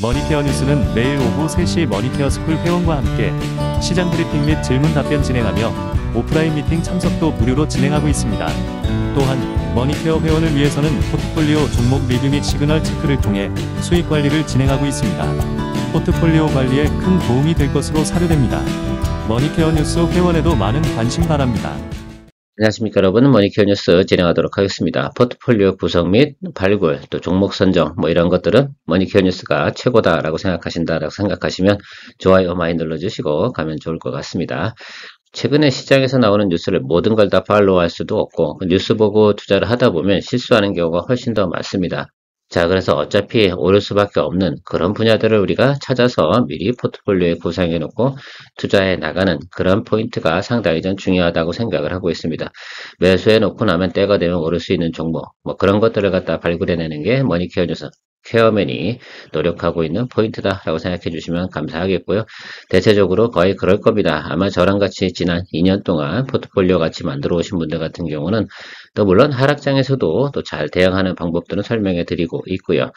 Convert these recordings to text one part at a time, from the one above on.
머니케어 뉴스는 매일 오후 3시 머니케어 스쿨 회원과 함께 시장 브리핑 및 질문 답변 진행하며 오프라인 미팅 참석도 무료로 진행하고 있습니다. 또한 머니케어 회원을 위해서는 포트폴리오 종목 리뷰 및 시그널 체크를 통해 수익 관리를 진행하고 있습니다. 포트폴리오 관리에 큰 도움이 될 것으로 사료됩니다. 머니케어 뉴스 회원에도 많은 관심 바랍니다. 안녕하십니까 여러분, 머니케어 뉴스 진행하도록 하겠습니다. 포트폴리오 구성 및 발굴, 또 종목 선정 이런 것들은 머니케어 뉴스가 최고다라고 생각하신다라고 생각하시면 좋아요 많이 눌러주시고 가면 좋을 것 같습니다. 최근에 시장에서 나오는 뉴스를 모든 걸 다 팔로우할 수도 없고 뉴스 보고 투자를 하다 보면 실수하는 경우가 훨씬 더 많습니다. 자, 그래서 어차피 오를 수밖에 없는 그런 분야들을 우리가 찾아서 미리 포트폴리오에 구성해 놓고 투자해 나가는 그런 포인트가 상당히 좀 중요하다고 생각을 하고 있습니다. 매수해 놓고 나면 때가 되면 오를 수 있는 종목, 그런 것들을 갖다 발굴해내는 게 머니케어 뉴스 케어맨이 노력하고 있는 포인트다라고 생각해 주시면 감사하겠고요. 대체적으로 거의 그럴 겁니다. 아마 저랑 같이 지난 2년 동안 포트폴리오 같이 만들어 오신 분들 같은 경우는 또 물론 하락장에서도 또 잘 대응하는 방법들은 설명해 드리고 있고요.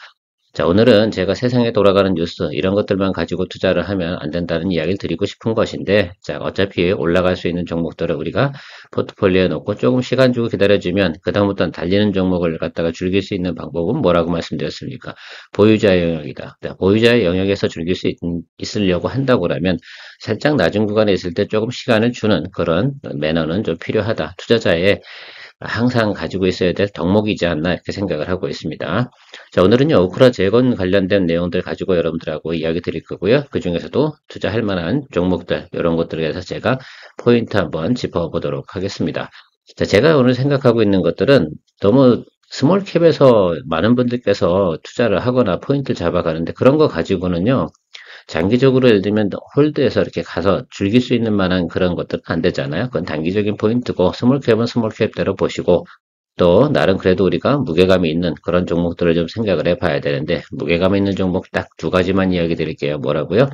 자, 오늘은 제가 세상에 돌아가는 뉴스 이런 것들만 가지고 투자를 하면 안 된다는 이야기를 드리고 싶은 것인데, 자, 어차피 올라갈 수 있는 종목들을 우리가 포트폴리오에 놓고 조금 시간 주고 기다려주면 그다음부터는 달리는 종목을 갖다가 즐길 수 있는 방법은 뭐라고 말씀드렸습니까? 보유자의 영역이다. 보유자의 영역에서 즐길 수 있으려고 한다고 하면 살짝 낮은 구간에 있을 때 조금 시간을 주는 그런 매너는 좀 필요하다. 투자자의 항상 가지고 있어야 될 덕목이지 않나 이렇게 생각을 하고 있습니다. 자, 오늘은요, 오크라 재건 관련된 내용들 가지고 여러분들하고 이야기 드릴 거고요. 그 중에서도 투자할 만한 종목들, 이런 것들에 대해서 제가 포인트 한번 짚어보도록 하겠습니다. 자, 제가 오늘 생각하고 있는 것들은 너무 스몰캡에서 많은 분들께서 투자를 하거나 포인트를 잡아가는데 그런 거 가지고는요, 장기적으로 예를 들면 홀드해서 이렇게 가서 즐길 수 있는 만한 그런 것들은 안 되잖아요. 그건 단기적인 포인트고 스몰캡은 스몰캡대로 보시고 또 나름 그래도 우리가 무게감이 있는 그런 종목들을 좀 생각을 해봐야 되는데 무게감 있는 종목 딱 두 가지만 이야기 드릴게요. 뭐라고요?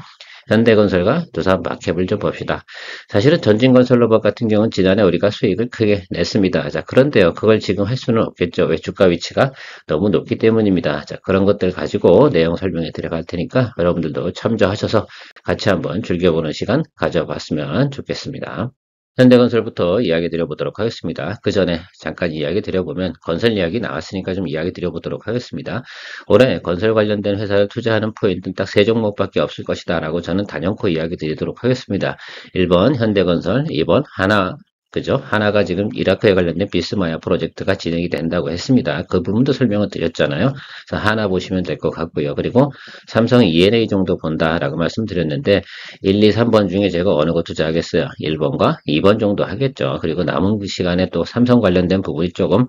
현대건설과 두산마켓을 좀 봅시다. 사실은 전진건설로봇 같은 경우는 지난해 우리가 수익을 크게 냈습니다. 자, 그런데요, 그걸 지금 할 수는 없겠죠. 왜? 주가 위치가 너무 높기 때문입니다. 자, 그런 것들 가지고 내용 설명해 드려갈 테니까 여러분들도 참조하셔서 같이 한번 즐겨보는 시간 가져봤으면 좋겠습니다. 현대건설부터 이야기 드려보도록 하겠습니다. 그 전에 잠깐 이야기 드려보면 건설 이야기 나왔으니까 좀 이야기 드려보도록 하겠습니다. 올해 건설 관련된 회사를 투자하는 포인트는 딱 세 종목밖에 없을 것이다 라고 저는 단연코 이야기 드리도록 하겠습니다. 1번 현대건설, 2번 하나, 그죠? 하나가 지금 이라크에 관련된 비스마야 프로젝트가 진행이 된다고 했습니다. 그 부분도 설명을 드렸잖아요. 그래서 하나 보시면 될 것 같고요. 그리고 삼성 E&A 정도 본다라고 말씀드렸는데 1, 2, 3번 중에 제가 어느 거 투자하겠어요? 1번과 2번 정도 하겠죠. 그리고 남은 시간에 또 삼성 관련된 부분이 조금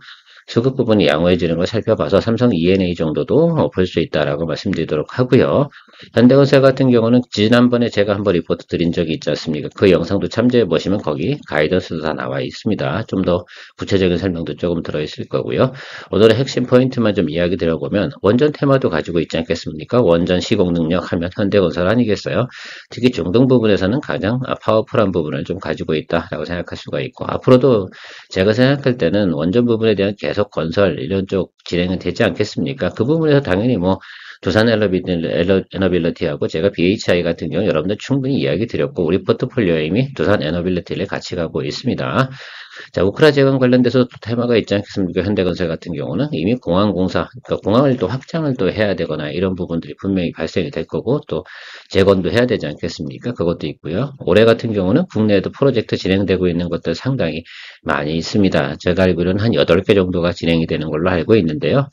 수급 부분이 양호해지는 걸 살펴봐서 삼성 E&A 정도도 볼 수 있다라고 말씀드리도록 하고요. 현대건설 같은 경우는 지난번에 제가 한번 리포트 드린 적이 있지 않습니까? 그 영상도 참조해 보시면 거기 가이던스도 다 나와 있습니다. 좀 더 구체적인 설명도 조금 들어있을 거고요. 오늘의 핵심 포인트만 좀 이야기 드려보면 원전 테마도 가지고 있지 않겠습니까? 원전 시공 능력 하면 현대건설 아니겠어요? 특히 중동 부분에서는 가장 파워풀한 부분을 좀 가지고 있다라고 생각할 수가 있고 앞으로도 제가 생각할 때는 원전 부분에 대한 계속 건설 이런 쪽 진행은 되지 않겠습니까? 그 부분에서 당연히 두산 에너빌리티하고 제가 BHI 같은 경우 여러분들 충분히 이야기 드렸고 우리 포트폴리오에 이미 두산 에너빌리티를 같이 가고 있습니다. 자, 우크라 재건 관련돼서 또 테마가 있지 않겠습니까? 현대건설 같은 경우는 이미 공항공사, 그러니까 공항을 또 확장을 또 해야 되거나 이런 부분들이 분명히 발생이 될 거고 또 재건도 해야 되지 않겠습니까? 그것도 있고요. 올해 같은 경우는 국내에도 프로젝트 진행되고 있는 것들 상당히 많이 있습니다. 제가 알기로는 한 8개 정도가 진행이 되는 걸로 알고 있는데요.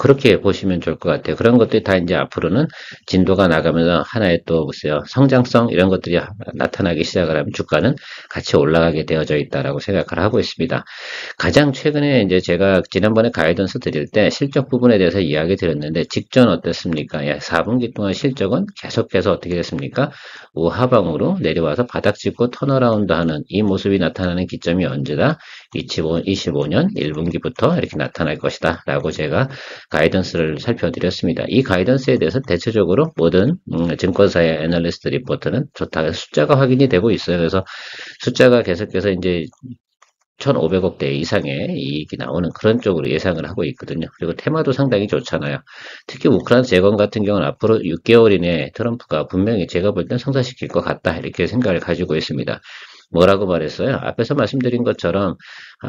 그렇게 보시면 좋을 것 같아요. 그런 것들이 다 이제 앞으로는 진도가 나가면서 하나의 또 보세요. 성장성 이런 것들이 나타나기 시작을 하면 주가는 같이 올라가게 되어져 있다라고 생각을 하고 있습니다. 가장 최근에 이제 제가 지난번에 가이던스 드릴 때 실적 부분에 대해서 이야기 드렸는데 직전 어땠습니까? 4분기 동안 실적은 계속해서 어떻게 됐습니까? 우하방으로 내려와서 바닥 짚고 턴어라운드 하는 이 모습이 나타나는 기점이 언제다? 25년 1분기부터 이렇게 나타날 것이다 라고 제가 가이던스를 살펴드렸습니다. 이 가이던스에 대해서 대체적으로 모든 증권사의 애널리스트 리포트는 좋다. 숫자가 확인이 되고 있어요. 그래서 숫자가 계속해서 이제 1,500억대 이상의 이익이 나오는 그런 쪽으로 예상을 하고 있거든요. 그리고 테마도 상당히 좋잖아요. 특히 우크라이나 재건 같은 경우는 앞으로 6개월 이내에 트럼프가 분명히 제가 볼 땐 성사시킬 것 같다 이렇게 생각을 가지고 있습니다. 뭐라고 말했어요? 앞에서 말씀드린 것처럼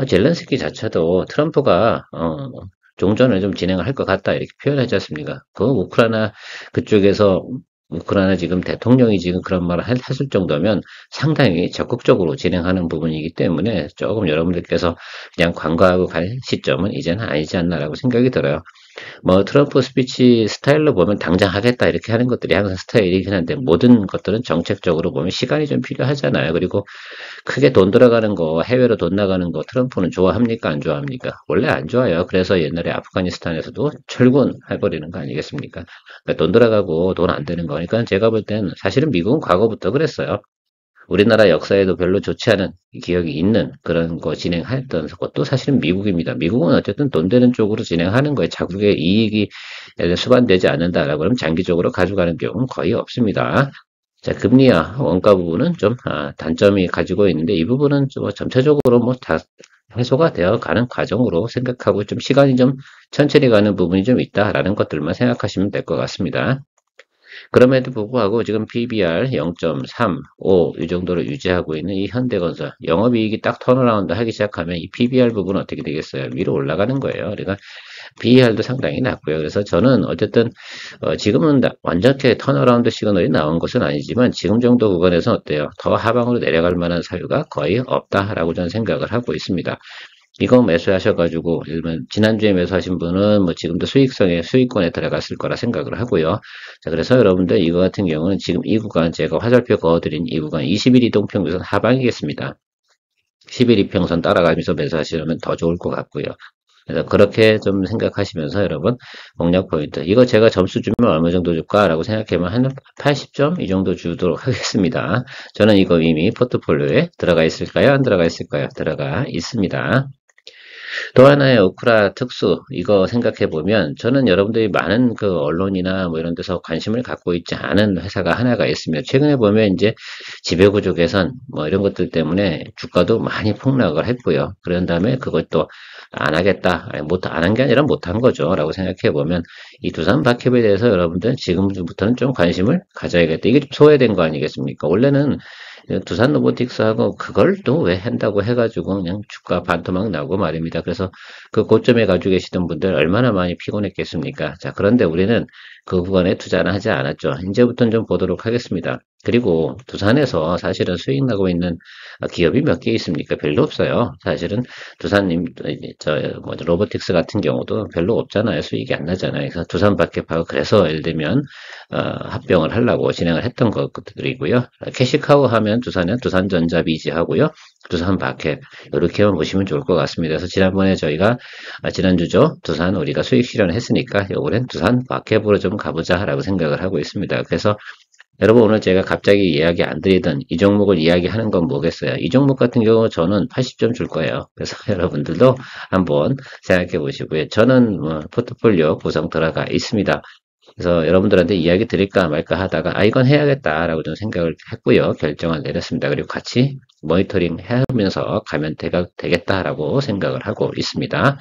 젤렌스키 자체도 트럼프가 종전을 좀 진행을 할 것 같다 이렇게 표현하지 않습니까? 그 우크라이나 그쪽에서 우크라이나 지금 대통령이 지금 그런 말을 했을 정도면 상당히 적극적으로 진행하는 부분이기 때문에 조금 여러분들께서 그냥 관과하고 갈 시점은 이제는 아니지 않나라고 생각이 들어요. 뭐 트럼프 스피치 스타일로 보면 당장 하겠다 이렇게 하는 것들이 항상 스타일이긴 한데 모든 것들은 정책적으로 보면 시간이 좀 필요하잖아요. 그리고 크게 돈 들어가는 거, 해외로 돈 나가는 거 트럼프는 좋아합니까? 안 좋아합니까? 원래 안 좋아요. 그래서 옛날에 아프가니스탄에서도 철군해버리는 거 아니겠습니까? 그러니까 돈 들어가고 돈 안 되는 거니까 제가 볼 때는 사실은 미국은 과거부터 그랬어요. 우리나라 역사에도 별로 좋지 않은 기억이 있는 그런 거 진행했던 것도 사실은 미국입니다. 미국은 어쨌든 돈 되는 쪽으로 진행하는 거에 자국의 이익이 수반되지 않는다라고 하면 장기적으로 가져가는 경우는 거의 없습니다. 자, 금리와 원가 부분은 좀 단점이 가지고 있는데 이 부분은 좀 점차적으로 뭐 다 해소가 되어 가는 과정으로 생각하고 좀 시간이 좀 천천히 가는 부분이 좀 있다라는 것들만 생각하시면 될 것 같습니다. 그럼에도 불구하고 지금 PBR 0.35 이 정도로 유지하고 있는 이 현대건설 영업이익이 딱 턴어라운드 하기 시작하면 이 PBR 부분은 어떻게 되겠어요? 위로 올라가는 거예요. 그러니까 PER도 상당히 낮고요. 그래서 저는 어쨌든 지금은 완전히 턴어라운드 시그널이 나온 것은 아니지만 지금 정도 구간에서 어때요? 더 하방으로 내려갈 만한 사유가 거의 없다라고 저는 생각을 하고 있습니다. 이거 매수하셔가지고, 일반, 지난주에 매수하신 분은 뭐 지금도 수익권에 들어갔을 거라 생각을 하고요. 자, 그래서 여러분들 이거 같은 경우는 지금 이 구간, 제가 화살표 그어드린 이 구간 20일 이동평균선 하방이겠습니다. 10일 이평선 따라가면서 매수하시려면 더 좋을 것 같고요. 그래서 그렇게 좀 생각하시면서 여러분, 공략 포인트. 이거 제가 점수 주면 얼마 정도 줄까라고 생각하면 한 80점 이 정도 주도록 하겠습니다. 저는 이거 이미 포트폴리오에 들어가 있을까요? 안 들어가 있을까요? 들어가 있습니다. 또 하나의 오크라 특수 이거 생각해 보면 저는 여러분들이 많은 그 언론이나 뭐 이런 데서 관심을 갖고 있지 않은 회사가 하나가 있습니다. 최근에 보면 이제 지배구조 개선 뭐 이런 것들 때문에 주가도 많이 폭락을 했고요. 그런 다음에 그것도 안 하겠다, 안 한 게 아니라 못 한 거죠라고 생각해 보면 이 두산 박협에 대해서 여러분들 지금부터는 좀 관심을 가져야겠다. 이게 좀 소외된 거 아니겠습니까? 원래는 두산 로보틱스하고 그걸 또 왜 한다고 해가지고 그냥 주가 반토막 나고 말입니다. 그래서 그 고점에 가지고 계시던 분들 얼마나 많이 피곤했겠습니까? 자, 그런데 우리는 그 구간에 투자는 하지 않았죠. 이제부터는 좀 보도록 하겠습니다. 그리고 두산에서 사실은 수익 나고 있는 기업이 몇 개 있습니까? 별로 없어요. 사실은 두산님, 뭐 로보틱스 같은 경우도 별로 없잖아요. 수익이 안 나잖아요. 그래서 두산 박협하고 그래서 예를 들면 합병을 하려고 진행을 했던 것들이고요. 캐시카우 하면 두산은 두산전자 비지하고요. 두산 박협 이렇게만 보시면 좋을 것 같습니다. 그래서 지난번에 저희가 지난주죠. 두산 우리가 수익 실현을 했으니까 이번엔 두산 박협으로 좀 가보자라고 생각을 하고 있습니다. 그래서 여러분 오늘 제가 갑자기 이야기 안 드리던 이 종목을 이야기하는 건 뭐겠어요? 이 종목 같은 경우 저는 80점 줄 거예요. 그래서 여러분들도 한번 생각해 보시고요. 저는 포트폴리오 구성 들어가 있습니다. 그래서 여러분들한테 이야기 드릴까 말까 하다가 이건 해야겠다라고 좀 생각을 했고요. 결정을 내렸습니다. 그리고 같이 모니터링 하면서 가면 되겠다라고 생각을 하고 있습니다.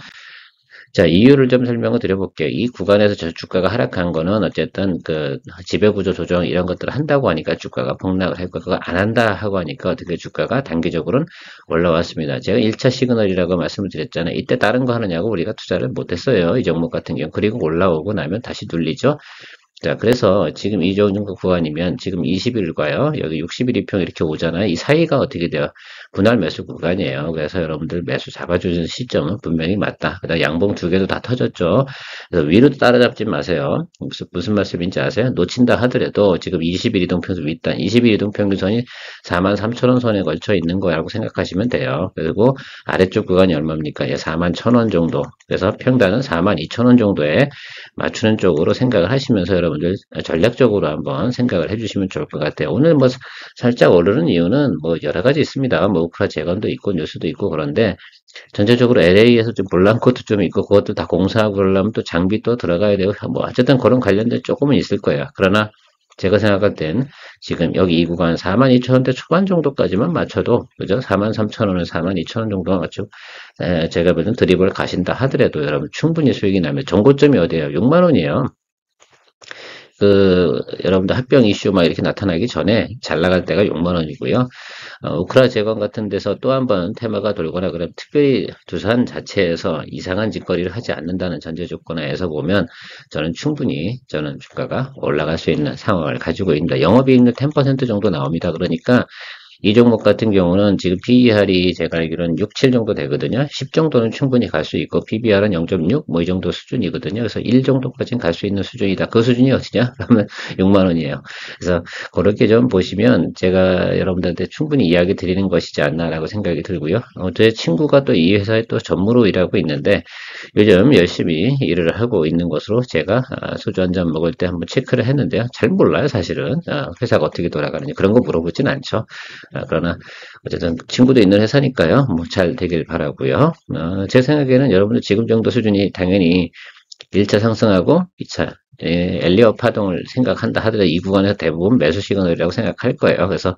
자, 이유를 좀 설명을 드려볼게요. 이 구간에서 저 주가가 하락한 거는 어쨌든 그 지배구조 조정 이런 것들을 한다고 하니까 주가가 폭락을 했고 그거 안 한다 하고 하니까 어떻게 주가가 단기적으로는 올라왔습니다. 제가 1차 시그널이라고 말씀을 드렸잖아요. 이때 다른 거 하느냐고 우리가 투자를 못했어요. 이 종목 같은 경우. 그리고 올라오고 나면 다시 눌리죠. 자, 그래서 지금 이 정도 구간이면 지금 20일과요. 여기 60일 이평 이렇게 오잖아요. 이 사이가 어떻게 돼요? 분할 매수 구간이에요. 그래서 여러분들 매수 잡아주는 시점은 분명히 맞다. 그다음 양봉 두 개도 다 터졌죠. 그래서 위로 따라잡지 마세요. 무슨 말씀인지 아세요? 놓친다 하더라도 지금 20일 이동평균 윗단, 20일 이동평균선이 43,000원 선에 걸쳐 있는 거라고 생각하시면 돼요. 그리고 아래쪽 구간이 얼마입니까? 예, 41,000원 정도. 그래서 평단은 42,000원 정도에 맞추는 쪽으로 생각을 하시면서 여러분들 전략적으로 한번 생각을 해주시면 좋을 것 같아요. 오늘 뭐 살짝 오르는 이유는 뭐 여러 가지 있습니다. 뭐 우크라 재건도 있고 뉴스도 있고 그런데 전체적으로 LA에서 좀 블랑코도 좀 있고 그것도 다 공사하고 그러려면 또 장비 또 들어가야 되고 뭐 어쨌든 그런 관련된 조금은 있을 거예요. 그러나 제가 생각할 땐 지금 여기 이 구간 42,000원대 초반 정도까지만 맞춰도, 그죠? 43,000원을 42,000원 정도만 맞추고, 제가 보는 드립을 가신다 하더라도 여러분 충분히 수익이 나면, 정고점이 어디예요? 6만 원이에요. 여러분들 합병 이슈 막 이렇게 나타나기 전에 잘 나갈 때가 6만 원이고요. 우크라 재건 같은 데서 또 한 번 테마가 돌거나 그러면 특별히 두산 자체에서 이상한 짓거리를 하지 않는다는 전제 조건하에서 보면 저는 충분히 주가가 올라갈 수 있는 상황을 가지고 있습니다. 영업이익률 10% 정도 나옵니다. 그러니까 이 종목 같은 경우는 지금 PER이 제가 알기로는 6, 7 정도 되거든요. 10 정도는 충분히 갈 수 있고 PBR은 0.6 뭐 이 정도 수준이거든요. 그래서 1 정도까지는 갈 수 있는 수준이다. 그 수준이 어디냐? 그러면 6만 원이에요. 그래서 그렇게 좀 보시면 제가 여러분들한테 충분히 이야기 드리는 것이지 않나라고 생각이 들고요. 제 친구가 또 이 회사에 또 전무로 일하고 있는데 요즘 열심히 일을 하고 있는 것으로 제가 소주 한 잔 먹을 때 한번 체크를 했는데요. 잘 몰라요, 사실은. 회사가 어떻게 돌아가는지 그런 거 물어보진 않죠. 그러나 어쨌든 친구도 있는 회사니까요. 뭐 잘 되길 바라고요. 제 생각에는 여러분들 지금 정도 수준이 당연히 1차 상승하고 2차 엘리어 파동을 생각한다 하더라도 이 구간에서 대부분 매수 시그널이라고 생각할 거예요. 그래서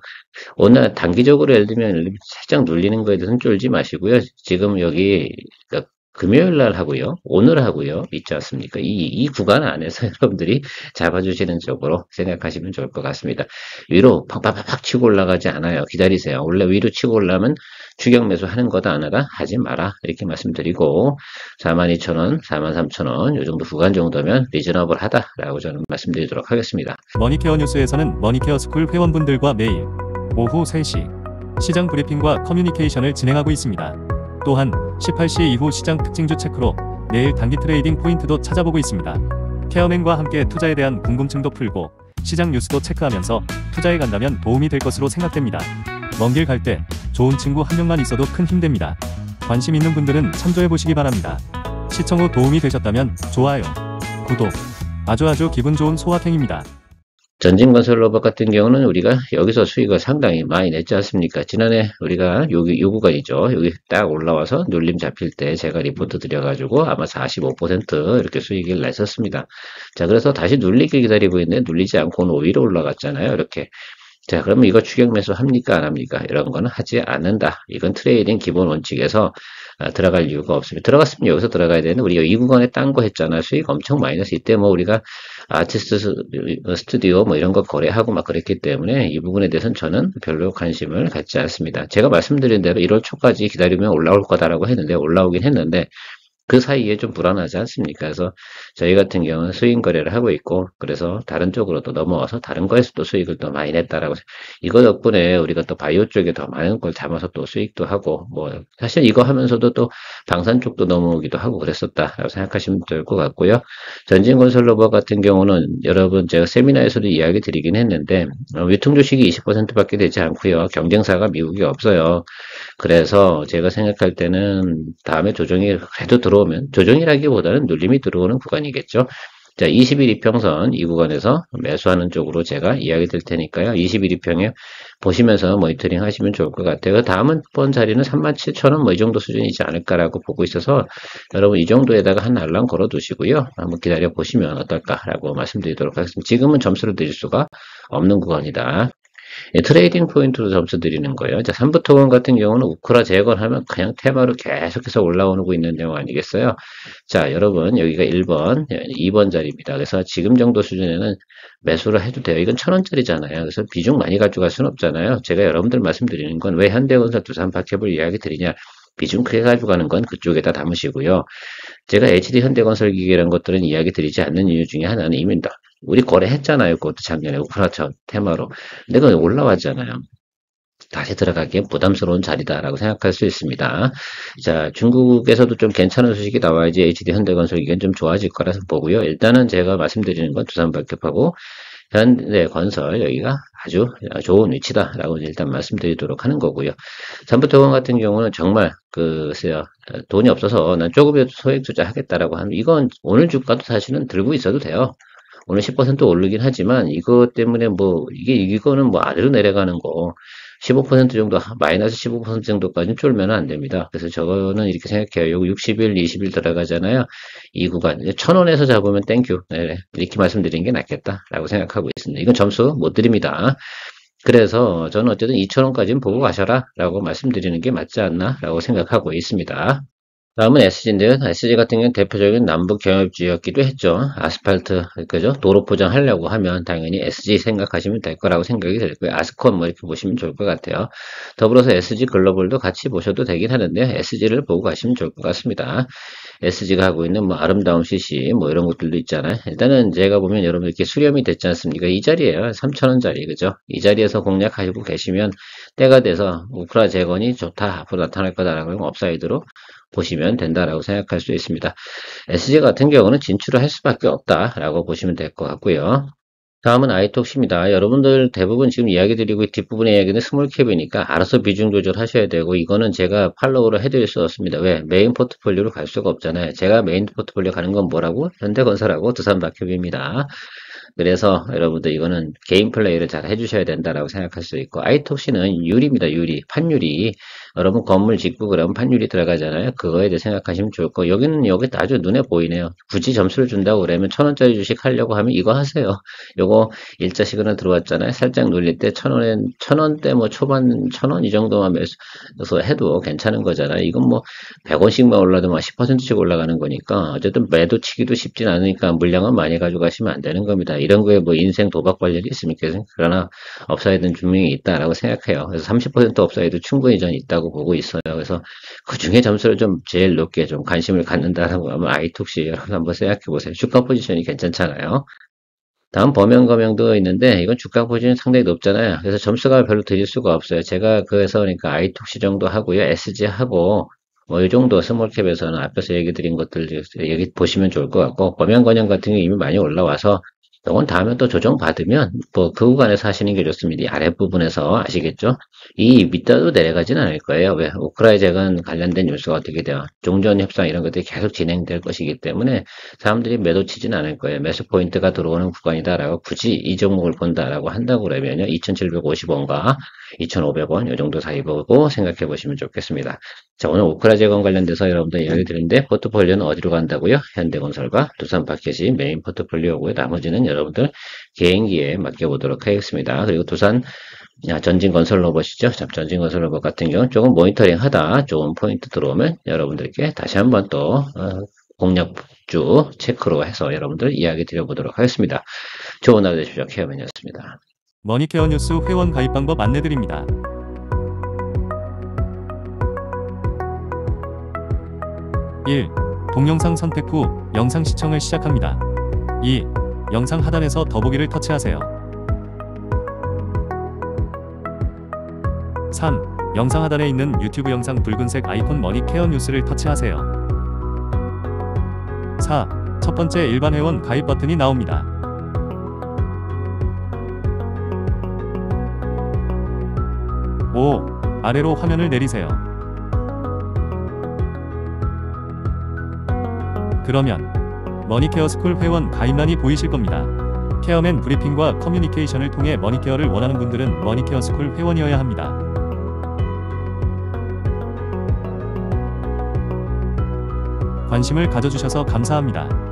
오늘 단기적으로 예를 들면 살짝 눌리는 거에 대해서는 쫄지 마시고요. 지금 여기 그러니까 금요일 날 하고요. 오늘 하고요. 있지 않습니까? 이 구간 안에서 여러분들이 잡아주시는 쪽으로 생각하시면 좋을 것 같습니다. 위로 팍팍팍 치고 올라가지 않아요. 기다리세요. 원래 위로 치고 올라면 추격 매수 하는 거다 안 하다 하지 마라. 이렇게 말씀드리고 42,000원, 43,000원 이 정도 구간 정도면 리즈너블 하다라고 저는 말씀드리도록 하겠습니다. 머니케어 뉴스에서는 머니케어 스쿨 회원분들과 매일 오후 3시 시장 브리핑과 커뮤니케이션을 진행하고 있습니다. 또한 18시 이후 시장 특징주 체크로 내일 단기 트레이딩 포인트도 찾아보고 있습니다. 케어맨과 함께 투자에 대한 궁금증도 풀고 시장 뉴스도 체크하면서 투자에 간다면 도움이 될 것으로 생각됩니다. 먼 길 갈 때 좋은 친구 한 명만 있어도 큰 힘 됩니다. 관심 있는 분들은 참조해보시기 바랍니다. 시청 후 도움이 되셨다면 좋아요, 구독, 아주 기분 좋은 소확행입니다. 전진건설로봇 같은 경우는 우리가 여기서 수익을 상당히 많이 냈지 않습니까? 지난해 우리가 여기 요 구간이죠. 여기 딱 올라와서 눌림 잡힐 때 제가 리포트 드려가지고 아마 45% 이렇게 수익을 냈었습니다. 자, 그래서 다시 눌리길 기다리고 있는데 눌리지 않고는 오히려 올라갔잖아요. 이렇게. 자, 그러면 이거 추격 매수 합니까? 안 합니까? 이런 거는 하지 않는다. 이건 트레이딩 기본 원칙에서 들어갈 이유가 없습니다. 들어갔으면 여기서 들어가야 되는데 우리가 이 구간에 딴 거 했잖아요. 수익 엄청 마이너스. 이때 뭐 우리가 아티스트 스튜디오 뭐 이런 거 거래하고 막 그랬기 때문에 이 부분에 대해서는 저는 별로 관심을 갖지 않습니다. 제가 말씀드린 대로 1월 초까지 기다리면 올라올 거다라고 했는데 올라오긴 했는데 그 사이에 좀 불안하지 않습니까? 그래서 저희 같은 경우는 수익 거래를 하고 있고 그래서 다른 쪽으로 또 넘어와서 다른 거에서 또 수익을 또 많이 냈다라고 이거 덕분에 우리가 또 바이오 쪽에 더 많은 걸 담아서 또 수익도 하고 뭐 사실 이거 하면서도 또 방산 쪽도 넘어오기도 하고 그랬었다라고 생각하시면 될 것 같고요. 전진건설로봇 같은 경우는 여러분 제가 세미나에서도 이야기 드리긴 했는데 유통 주식이 20%밖에 되지 않고요. 경쟁사가 미국에 없어요. 그래서 제가 생각할 때는 다음에 조정이 그래도 들어오면 조정이라기보다는 눌림이 들어오는 구간이겠죠. 자, 21 이평선 이 구간에서 매수하는 쪽으로 제가 이야기 드릴 테니까요. 21 이평에 보시면서 모니터링 하시면 좋을 것 같아요. 다음 번 자리는 37,000원 뭐 이 정도 수준이지 않을까라고 보고 있어서 여러분 이 정도에다가 한 알람 걸어 두시고요. 한번 기다려 보시면 어떨까라고 말씀드리도록 하겠습니다. 지금은 점수를 드릴 수가 없는 구간이다. 트레이딩 포인트로 점수 드리는 거예요. 자, 삼부토건 같은 경우는 우크라 재건하면 그냥 테마로 계속해서 올라오고 있는 내용 아니겠어요? 자, 여러분 여기가 1번, 2번 자리입니다. 그래서 지금 정도 수준에는 매수를 해도 돼요. 이건 1,000원짜리잖아요. 그래서 비중 많이 가져갈 수는 없잖아요. 제가 여러분들 말씀드리는 건 왜 현대건설 두산 박해볼 이야기 드리냐. 비중 크게 가져가는 건 그쪽에다 담으시고요. 제가 HD 현대건설기계라는 것들은 이야기 드리지 않는 이유 중에 하나는 이미 우리 거래했잖아요. 그것도 작년에 우크라천 테마로. 근데 그건 올라왔잖아요. 다시 들어가기엔 부담스러운 자리다라고 생각할 수 있습니다. 자, 중국에서도 좀 괜찮은 소식이 나와야지 HD 현대건설기계는 좀 좋아질 거라서 보고요. 일단은 제가 말씀드리는 건 두산박협하고 현대건설 여기가 아주 좋은 위치다라고 일단 말씀드리도록 하는 거고요. 삼부토건 같은 경우는 정말 글쎄요 돈이 없어서 난 조금이라도 소액 투자하겠다라고 하는 이건 오늘 주가도 사실은 들고 있어도 돼요. 오늘 10% 오르긴 하지만 이것 때문에 뭐 이거는 뭐 아래로 내려가는 거 15% 정도, 마이너스 15% 정도까지는 쫄면 안 됩니다. 그래서 저거는 이렇게 생각해요. 요거 60일, 20일 들어가잖아요. 이 구간. 1,000원에서 잡으면 땡큐. 네, 이렇게 말씀드리는 게 낫겠다라고 생각하고 있습니다. 이건 점수 못 드립니다. 그래서 저는 어쨌든 2,000원까지는 보고 가셔라 라고 말씀드리는 게 맞지 않나 라고 생각하고 있습니다. 다음은 SG인데요. SG 같은 경우는 대표적인 남북 경협지였기도 했죠. 아스팔트, 그죠? 도로 포장하려고 하면 당연히 SG 생각하시면 될 거라고 생각이 될 거예요. 아스콘 뭐 이렇게 보시면 좋을 것 같아요. 더불어서 SG 글로벌도 같이 보셔도 되긴 하는데요. SG를 보고 가시면 좋을 것 같습니다. SG가 하고 있는 뭐 아름다운 CC 뭐 이런 것들도 있잖아요. 일단은 제가 보면 여러분 이렇게 수렴이 됐지 않습니까? 이 자리에요. 3,000원짜리, 그죠? 이 자리에서 공략하시고 계시면 때가 돼서 우크라 재건이 좋다, 앞으로 나타날 거다라고 하면 업사이드로 보시면 된다라고 생각할 수 있습니다. SG 같은 경우는 진출을 할 수밖에 없다라고 보시면 될 것 같고요. 다음은 아이톡스입니다. 여러분들 대부분 지금 이야기 드리고 뒷부분의 이야기는 스몰캡이니까 알아서 비중 조절하셔야 되고 이거는 제가 팔로우를 해드릴 수 없습니다. 왜? 메인 포트폴리오로 갈 수가 없잖아요. 제가 메인 포트폴리오 가는 건 뭐라고? 현대건설하고 두산박협입니다. 그래서 여러분들 이거는 개인 플레이를 잘 해주셔야 된다라고 생각할 수 있고 아이톡시는 유리입니다. 유리, 판유리. 여러분 건물 짓고 그러면 판유리 들어가잖아요. 그거에 대해 생각하시면 좋을 거. 여기는 여기 아주 눈에 보이네요. 굳이 점수를 준다고 그러면 1,000원짜리 주식 하려고 하면 이거 하세요. 요거 일자 시그널 들어왔잖아요. 살짝 눌릴 때 1,000원대 뭐 초반 1,000원 이 정도만 매수해서 해도 괜찮은 거잖아요. 이건 뭐 100원씩만 올라도 막 10%씩 올라가는 거니까 어쨌든 매도 치기도 쉽진 않으니까 물량은 많이 가져가시면 안 되는 겁니다. 이런 거에 뭐 인생 도박 관련이 있습니까? 그러나 업사이드는 분명히 있다라고 생각해요. 그래서 30% 업사이드 충분히 전 있다고 보고 있어요. 그래서 그 중에 점수를 좀 제일 높게 좀 관심을 갖는다라고 하면 아이톡시 여러분 한번 생각해 보세요. 주가 포지션이 괜찮잖아요. 다음 범용검형도 있는데 이건 주가 포지션이 상당히 높잖아요. 그래서 점수가 별로 드릴 수가 없어요. 제가 그래서 그러니까 아이톡시 정도 하고요. SG 하고 뭐 이 정도 스몰캡에서는 앞에서 얘기 드린 것들 여기 보시면 좋을 것 같고 범용건형 같은 경우 이미 많이 올라와서 이건 다음에 또 조정받으면 뭐 그 구간에서 하시는 게 좋습니다. 이 아랫부분에서 아시겠죠? 이 밑으로 내려가지는 않을 거예요. 왜? 우크라이나 재건 관련된 뉴스가 어떻게 돼요? 종전 협상 이런 것들이 계속 진행될 것이기 때문에 사람들이 매도 치지는 않을 거예요. 매수 포인트가 들어오는 구간이다라고 굳이 이 종목을 본다라고 한다고 그러면요. 2,750원과 2,500원 이 정도 사이 보고 생각해 보시면 좋겠습니다. 자, 오늘 우크라 재건 관련돼서 여러분들 이야기 드렸는데 포트폴리오는 어디로 간다고요? 현대건설과 두산파켓이 메인 포트폴리오고요. 나머지는 여러분들 개인기에 맡겨보도록 하겠습니다. 그리고 두산 전진건설 로봇이죠. 전진건설 로봇 같은 경우는 조금 모니터링 하다 좋은 포인트 들어오면 여러분들께 다시 한번 또 공략주 체크로 해서 여러분들 이야기 드려보도록 하겠습니다. 좋은 하루 되십시오. 케어맨이었습니다. 머니케어 뉴스 회원 가입 방법 안내드립니다. 1. 동영상 선택 후 영상 시청을 시작합니다. 2. 영상 하단에서 더보기를 터치하세요. 3. 영상 하단에 있는 유튜브 영상 붉은색 아이콘 머니케어 뉴스를 터치하세요. 4. 첫 번째 일반 회원 가입 버튼이 나옵니다. 5. 아래로 화면을 내리세요. 그러면 머니케어 스쿨 회원 가입란이 보이실 겁니다. 케어맨 브리핑과 커뮤니케이션을 통해 머니케어를 원하는 분들은 머니케어 스쿨 회원이어야 합니다. 관심을 가져주셔서 감사합니다.